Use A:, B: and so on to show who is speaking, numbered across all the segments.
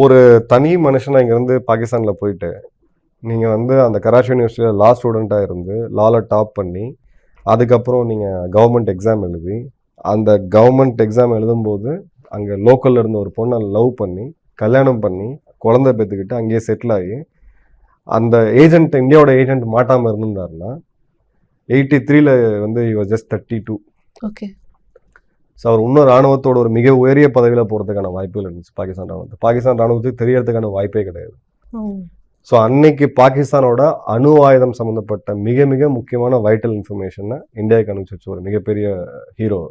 A: ஒரு தனி மனுஷனா இங்கேருந்து பாகிஸ்தானில் போயிட்டு நீங்கள் வந்து அந்த கராச்சி யூனிவர்சிட்டியில் லா ஸ்டூடெண்ட்டாக இருந்து லாவில் டாப் பண்ணி அதுக்கப்புறம் நீங்கள் கவர்மெண்ட் எக்ஸாம் எழுதி அந்த கவர்மெண்ட் எக்ஸாம் எழுதும்போது அங்கே லோக்கலில் இருந்த ஒரு பொண்ணை லவ் பண்ணி கல்யாணம் பண்ணி குழந்தை பெற்றுக்கிட்டு அங்கேயே செட்டில் ஆகி அந்த ஏஜென்ட் இந்தியாவோட ஏஜென்ட் மாட்டாமல் இருந்திருந்தாருன்னா 83 வந்து ஜஸ்ட் 32.
B: ஓகே.
A: ஸோ அவர் இன்னும் ராணுவத்தோட ஒரு மிக உயரிய பதவியில் போகிறதுக்கான வாய்ப்புகள் இருந்துச்சு பாகிஸ்தான் ராணுவத்துக்கு தெரியறதுக்கான வாய்ப்பே கிடையாது. ஸோ அன்னைக்கு பாகிஸ்தானோட அணு ஆயுதம் சம்மந்தப்பட்ட மிக மிக முக்கியமான வைட்டல் இன்ஃபர்மேஷனை இந்தியாவுக்கு அனுப்பிச்சு ஒரு மிகப்பெரிய ஹீரோ.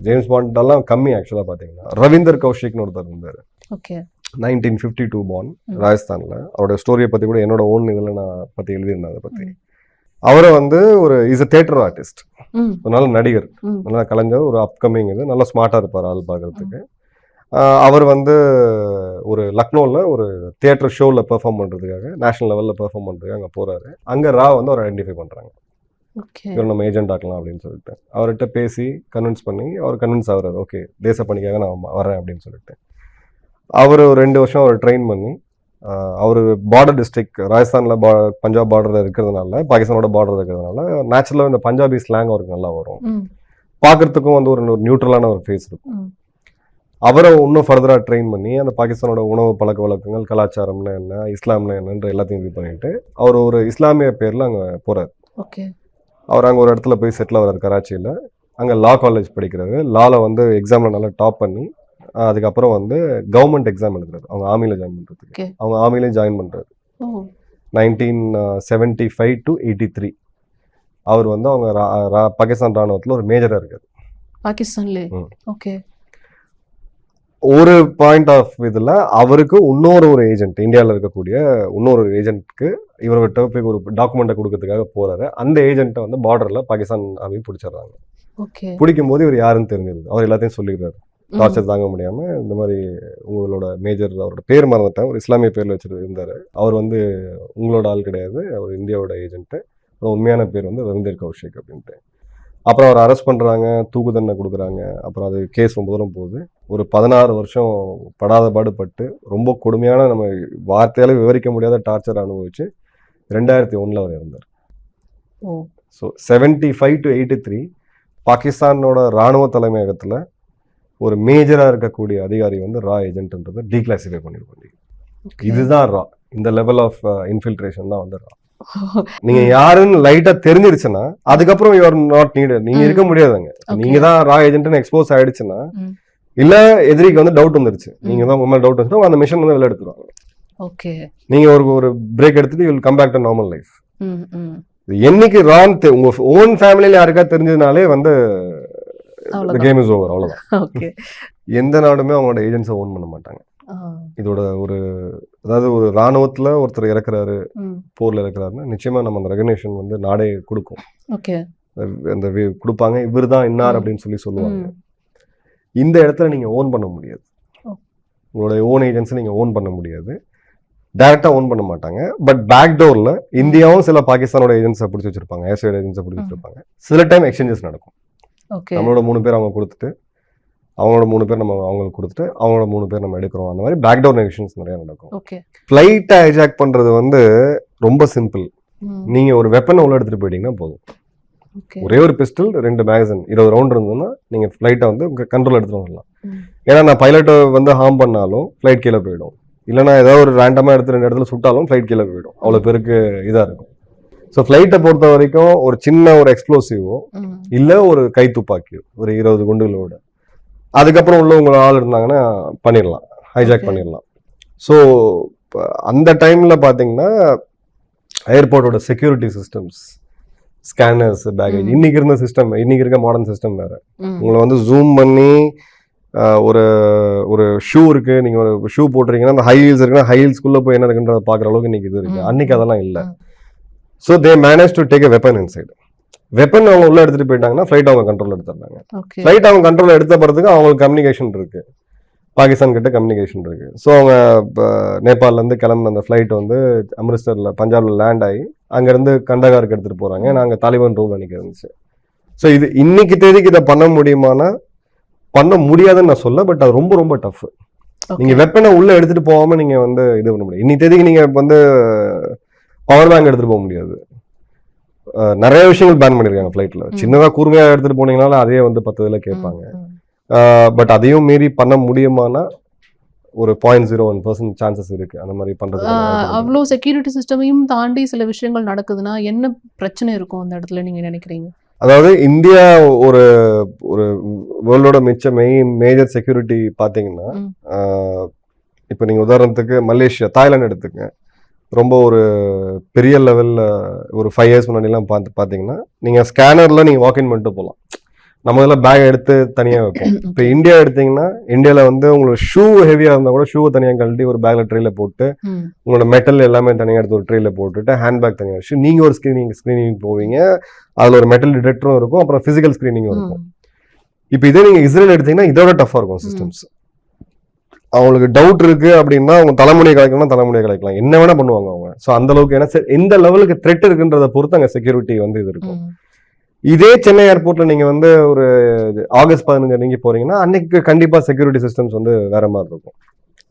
A: ஜேம்ஸ் பாண்டெல்லாம் கம்மி ஆக்சுவலாக பார்த்தீங்கன்னா. ரவீந்தர் கௌஷிக்னு ஒருத்தர் இருந்தார்.
B: ஓகே.
A: 1952 பார்ன் ராஜஸ்தானில். அவரோட ஸ்டோரியை பற்றி கூட என்னோட ஓன் இதில் நான் பற்றி எழுதியிருந்தேன். அதை பற்றி அவரை வந்து ஒரு இஸ் அ தியேட்டர் ஆர்டிஸ்ட், ஒரு நல்ல நடிகர், நல்லா கலைஞர், ஒரு அப்கமிங் இது, நல்லா ஸ்மார்ட்டாக இருப்பார் ஆள் பார்க்குறதுக்கு. அவர் வந்து ஒரு லக்னோவில் ஒரு தியேட்டர் ஷோவில் பெர்ஃபார்ம் பண்ணுறதுக்காக நேஷனல் லெவலில் பெர்ஃபார்ம் பண்ணுறதுக்காக அங்கே போகிறாரு. அங்கே வந்து அவர் ஐடென்டிஃபை பண்ணுறாங்க. இவர் நம்ம ஏஜென்ட் ஆக்கலாம் அப்படின்னு சொல்லிட்டு அவர்கிட்ட பேசி கன்வின்ஸ் பண்ணி அவர் கன்வின்ஸ் ஆகுறாரு. ஓகே, தேச பணிக்காக நான் வரேன் அப்படின்னு சொல்லிட்டு அவர் 2 வருஷம் அவர் ட்ரெயின் பண்ணி அவர் பார்டர் டிஸ்ட்ரிக்ட் ராஜஸ்தானில் பஞ்சாப் பார்டரில் இருக்கிறதுனால, பாகிஸ்தானோட பார்டர் இருக்கிறதுனால நேச்சுரலாக இந்த பஞ்சாபி ஸ்லாங் அவருக்கு நல்லா வரும். பார்க்குறதுக்கும் வந்து ஒரு நியூட்ரலான ஒரு ஃபேஸ் இருக்கும். அவரை இன்னும் ஃபர்தராக ட்ரெயின் பண்ணி அந்த பாகிஸ்தானோட உணவு பழக்க வழக்கங்கள், கலாச்சாரம்னா என்ன, இஸ்லாம்னா என்னன்ற எல்லாத்தையும் இது பண்ணிட்டு அவர் ஒரு இஸ்லாமிய பேரில் அங்கே போகிறார்.
B: ஓகே.
A: அவர் அங்கே ஒரு இடத்துல போய் செட்டில் ஆகிறார் கராச்சியில். அங்கே லா காலேஜ் படிக்கிறாரு. லாவில் வந்து எக்ஸாமில் நல்லா டாப் பண்ணி அதுக்கப்புறம் வந்து கவர்மெண்ட் எக்ஸாம் எழுதுறாரு அவங்க ஆர்மியில் ஜாயின் பண்ணுறதுக்கு. அவங்க ஆர்மிலையும் ஜாயின் பண்ணுறாரு 1975 to 83. அவர் வந்து அவங்க பாகிஸ்தான் ராணுவத்தில் ஒரு மேஜராக இருக்காரு
B: பாகிஸ்தான்ல. ஓகே.
A: ஒரு பாயிண்ட் ஆஃப் இதில் அவருக்கு இன்னொரு ஏஜென்ட், இந்தியாவில் இருக்கக்கூடிய இன்னொரு ஏஜென்ட்க்கு இவர்கிட்ட போய் ஒரு டாக்குமெண்ட்டை கொடுக்கறதுக்காக போகிறாரு. அந்த ஏஜென்ட்டை வந்து பார்டரில் பாகிஸ்தான் ஆர்மி பிடிச்சிடுறாங்க. பிடிக்கும் போது இவர் யாருன்னு தெரிஞ்சிருது. அவர் எல்லாத்தையும் சொல்லிடுறாரு. டார்ச்சர் தாங்க முடியாமல் இந்த மாதிரி உங்களோட மேஜர், அவரோட பேர் மறந்துட்டேன், ஒரு இஸ்லாமிய பேரில் வச்சுட்டு இருந்தார். அவர் வந்து உங்களோட ஆள் கிடையாது, அவர் இந்தியாவோட ஏஜென்ட்டு. உண்மையான பேர் வந்து ரவீந்தர் கௌஷிக் அப்படின்ட்டு. அப்புறம் அவர் அரெஸ்ட் பண்ணுறாங்க, தூக்கு தண்டனை கொடுக்குறாங்க. அப்புறம் அது கேஸ் ரொம்ப தூரம் போகுது. ஒரு 16 வருஷம் படாத பாடுபட்டு ரொம்ப கொடுமையான நம்ம வார்த்தையால் விவரிக்க முடியாத டார்ச்சர் அனுபவிச்சு 2001 அவர் இருந்தார். ஸோ 75 to 83 பாகிஸ்தானோட இராணுவ தலைமையகத்தில் ஒரு மேஜராக இருக்கக்கூடிய அதிகாரி வந்து ரா ஏஜென்ட்ன்றதை டீக்ளாசிஃபை பண்ணிருப்பாங்க. இதுதான் ரா. இந்த லெவல் ஆஃப் இன்ஃபில்ட்ரேஷன் தான் வந்து ரா. நீங்க யாருன்னு லைட்டா தெரிஞ்சிருச்சுன்னா அதுக்கப்புறம் யூ ஆர் நாட் நீடட். நீங்க இருக்க முடியாதுங்க. நீங்க தான் ரா ஏஜென்ட்னு எக்ஸ்போஸ் ஆயிடுச்சுன்னா, இல்ல எதிரிக்கு வந்து டவுட் வந்துருச்சு, நீங்க தான் உங்க மேல டவுட் வந்துச்சுன்னா அந்த மிஷன் வந்து வெளில எடுத்துருவாங்க.
B: ஓகே.
A: நீங்க ஒரு பிரேக் எடுத்துட்டு you will come back to normal life. என்னைக்கு ரான் உங்க ஓன் ஃபேமிலியில யாருக்கா தெரிஞ்சதுனாலே வந்து கேம் இஸ் ஓவர், அவ்வளவுதான். எந்த நாடுமே அவங்களோட ஏஜென்ட்ஸை ஓன் பண்ண மாட்டாங்க. இதோட அதாவது ஒரு ராணுவத்துல ஒருத்தர் இறக்குறாரு, போர்ல இறக்குறாருன்னா நிச்சயமா நம்ம அந்த ரெகக்னேஷன் வந்து நாடே கொடுக்கும். அந்த கொடுப்பாங்க, இவர் தான் இன்னார் அப்படின்னு சொல்லுவாங்க. இந்த இடத்துல நீங்க ஓன் பண்ண முடியாது. உங்களோட ஓன் ஏஜென்ட்ஸை நீங்க ஓன் பண்ண முடியாது. டைரக்டா ஓன் பண்ண மாட்டாங்க. பட் பேக் டோர்ல இந்தியாவும் சில பாகிஸ்தானோட ஏஜென்ட்ஸை பிடிச்சி வச்சிருப்பாங்க, ஏசைட் ஏஜென்ட்ஸை பிடிச்சி வச்சிருப்பாங்க. சில டைம் எக்ஸ்சேஞ்சஸ் நடக்கும். நம்மளோட 3 பேர் அவங்க கொடுத்துட்டு, அவங்களோட 3 பேர் நம்ம அவங்களுக்கு கொடுத்துட்டு, அவங்களோட 3 பேர் நம்ம எடுக்கிறோம். அந்த மாதிரி பேக் டோர் நெகோஷியேஷன்ஸ் நிறைய நடக்கும். ஃப்ளைட்டை ஹைஜாக் பண்றது வந்து ரொம்ப சிம்பிள். நீங்க ஒரு வெப்பனை உள்ள எடுத்துட்டு போயிட்டீங்கன்னா போதும். ஒரே ஒரு பிஸ்டல், 2 மேகசின், 20 ரவுண்ட் இருந்ததுன்னா நீங்க ஃப்ளைட்டை வந்து கண்ட்ரோல் எடுத்துட்டு வரலாம். ஏன்னா நான் பைலட்டை வந்து ஹார்ம் பண்ணாலும் ஃப்ளைட் கீழே போயிடும். இல்லைன்னா ஏதாவது ஒரு ரேண்டமா எடுத்து 2 இடத்துல சுட்டாலும் ஃப்ளைட் கீழே போயிடும். அவ்வளோ பேருக்கு இதா இருக்கும். ஸோ ஃப்ளைட்டை பொறுத்த வரைக்கும் ஒரு சின்ன ஒரு எக்ஸ்ப்ளோசிவோ இல்லை ஒரு கை துப்பாக்கியோ ஒரு 20 குண்டுகளோட அதுக்கப்புறம் உள்ள உங்களோட ஆள் இருந்தாங்கன்னா பண்ணிடலாம், ஹைஜாக் பண்ணிடலாம். ஸோ அந்த டைமில் பார்த்தீங்கன்னா ஏர்போர்ட்டோட செக்யூரிட்டி சிஸ்டம்ஸ், ஸ்கேனர்ஸ், பேக்கேஜ், இன்னைக்கு இருக்க மாடர்ன் சிஸ்டம் வேற. உங்களை வந்து ஜூம் பண்ணி ஒரு ஷூ இருக்கு, நீங்க ஒரு ஷூ போட்டுறீங்கன்னா அந்த ஹை ஹீல்ஸ் இருக்குன்னா ஹை ஹீல்ஸ்குள்ள போய் என்ன இருக்குன்றத பாக்குற அளவுக்கு இன்னைக்கு இது இருக்கு. அன்னைக்கு அதெல்லாம் இல்லை. So they manage to take a weapon inside. Weapon அவங்க உள்ள எடுத்துட்டு போயிட்டாங்கன்னா ஃப்ளைட் அவங்க கண்ட்ரோல் எடுத்துறாங்க. ஃப்ளைட் அவங்க கண்ட்ரோல் எடுத்த பிறகு அவங்களுக்கு கம்யூனிகேஷன் இருக்கு, பாகிஸ்தான் கிட்ட கம்யூனிகேஷன் இருக்கு. ஸோ அவங்க நேபாள்ல இருந்து கிளம்புன அந்த ஃப்ளைட் வந்து அம்ரிஸ்டர்ல பஞ்சாப்ல லேண்ட் ஆகி அங்கிருந்து கண்டகாருக்கு எடுத்துட்டு போறாங்க. ஏன்னா அங்கே தாலிபான் ரூல் அன்னைக்கு இருந்துச்சு. ஸோ இது இன்னைக்கு தேதிக்கு இதை பண்ண முடியுமானா பண்ண முடியாதுன்னு நான் சொல்ல. பட் அது ரொம்ப ரொம்ப டஃப். நீங்க வெப்பனை உள்ள எடுத்துட்டு போகாம நீங்க வந்து இது பண்ண முடியும். இன்னைக்கு தேதிக்கு நீங்க வந்து பவர் பேங்க் எடுத்துட்டு போக முடியாது. நிறைய விஷயங்கள் பேன் பண்ணிருக்காங்க ஃபிளைட்ல. சின்னதா கூர்மையா எடுத்துட்டு போனீங்கனாலும் அதே வந்து 10 இதுல கேட்பாங்க. பட் அதையும் மீறி பண்ண முடியுமானா ஒரு 0.01% சான்சஸ் இருக்கு அந்த மாதிரி பண்றது.
B: அவ்வளோ செக்யூரிட்டி சிஸ்டமையும் தாண்டி சில விஷயங்கள் நடக்குதுன்னா என்ன பிரச்சனை இருக்கும் அந்த இடத்துல நீங்க நினைக்கிறீங்க?
A: அதாவது இந்தியா ஒரு ஒரு வேர்ல்டோட மேஜர் செக்யூரிட்டி பாத்தீங்கன்னா, இப்போ நீங்க உதாரணத்துக்கு மலேசியா, தாய்லாந்து எடுத்துங்க. ரொம்ப ஒரு பெரிய லெவல்ல ஒரு 5 இயர்ஸ் முன்னாடிலாம் பாத்தீங்கன்னா நீங்க ஸ்கேனர்ல நீங்க வாக்இன் பண்ணிட்டு போகலாம். நம்ம இதில் பேக் எடுத்து தனியாக வைப்போம். இப்போ இந்தியா எடுத்தீங்கன்னா இந்தியாவில் வந்து உங்களோட ஷூ ஹெவியாக இருந்தால் கூட ஷூவை தனியாக கழட்டி ஒரு பேக்ல ட்ரெயில போட்டு உங்களோட மெட்டல் எல்லாமே தனியாக எடுத்து ஒரு ட்ரெயில போட்டுட்டு ஹேண்ட் பேக் தனியாக வச்சு நீங்கள் ஒரு ஸ்க்ரீனிங் போவீங்க. அதில் ஒரு மெட்டல் டிடெக்டரும் இருக்கும், அப்புறம் ஃபிசிக்கல் ஸ்க்ரீனிங்கும் இருக்கும். இப்போ இதே நீங்கள் இஸ்ரேல் எடுத்தீங்கன்னா இதோட டஃபாக இருக்கும் சிஸ்டம்ஸ். அவங்களுக்கு டவுட் இருக்கு அப்படின்னா அவங்க தலைமுடியை கலைக்கணும்னா தலைமுடியை கலைக்கலாம், என்ன வேணா பண்ணுவாங்க அவங்க. ஸோ அந்த அளவுக்கு ஏன்னா எந்த லெவலுக்கு த்ரெட் இருக்குன்றதை பொறுத்து அங்கே செக்யூரிட்டி வந்து இது இருக்கும். இதே சென்னை ஏர்போர்ட்ல நீங்க வந்து ஒரு ஆகஸ்ட் 15 அன்னைக்கு போறீங்கன்னா அன்னைக்கு கண்டிப்பா செக்யூரிட்டி சிஸ்டம்ஸ் வந்து வேற மாதிரி இருக்கும்.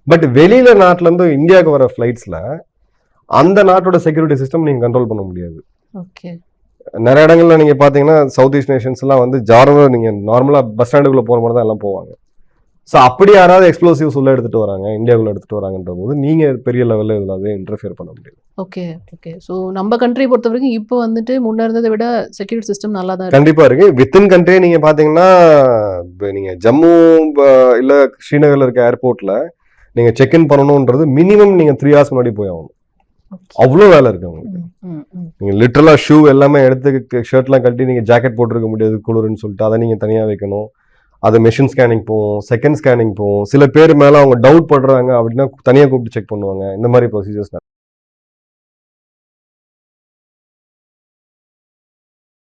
A: பட் வெளியில நாட்டுல இருந்து இந்தியாவுக்கு வர ஃபிளைட்ஸ்ல அந்த நாட்டோட செக்யூரிட்டி சிஸ்டம் நீங்க கண்ட்ரோல் பண்ண முடியாது. நிறைய இடங்கள்ல நீங்க பாத்தீங்கன்னா சவுத் ஈஸ்ட் நேஷன்ஸ் எல்லாம் வந்து ஜாரவா நீங்க நார்மலா பஸ் ஸ்டாண்டுக்குள்ள போற மாதிரி தான் எல்லாம் போவாங்க. ஸோ அப்படி யாராவது எக்ஸ்ப்ளோசிவ்ஸ் உள்ள எடுத்துட்டு வராங்க, இந்தியாவுக்குள்ள எடுத்துட்டு வராங்கன்ற போது நீங்க பெரிய லெவலில் இதில் அதை இன்டர்ஃபியர் பண்ண முடியாது.
B: Okay okay. ஸோ நம்ம கண்ட்ரி பொறுத்த வரைக்கும் இப்போ வந்துட்டு முன்ன இருந்ததை விட செக்யூரிட்டி சிஸ்டம் நல்லா தான்
A: கண்டிப்பா இருக்கு. வித்தின் கண்ட்ரி நீங்க பாத்தீங்கன்னா நீங்க ஜம்மு இல்ல ஸ்ரீநகர்ல இருக்க ஏர்போர்ட்ல நீங்க செக் இன் பண்ணணும்ன்றது மினிமம் நீங்க 3 hours முன்னாடி போய் ஆகணும். அவ்வளோ வேலை இருக்கு உங்களுக்கு. நீங்க லிட்டரலா ஷூ எல்லாமே எடுத்து ஷர்ட்லாம் கட்டி நீங்க ஜாக்கெட் போட்டிருக்க முடியாது குளிர்னு சொல்லிட்டு அதை நீங்க தனியா வைக்கணும். அது மெஷின் ஸ்கேனிங் போகும், செகண்ட் ஸ்கேனிங் போகும். சில பேர் மேல அவங்க டவுட் பண்றாங்க அப்படின்னா தனியா கூப்பிட்டு செக் பண்ணுவாங்க. இந்த மாதிரி ப்ரொசீஜர்ஸ்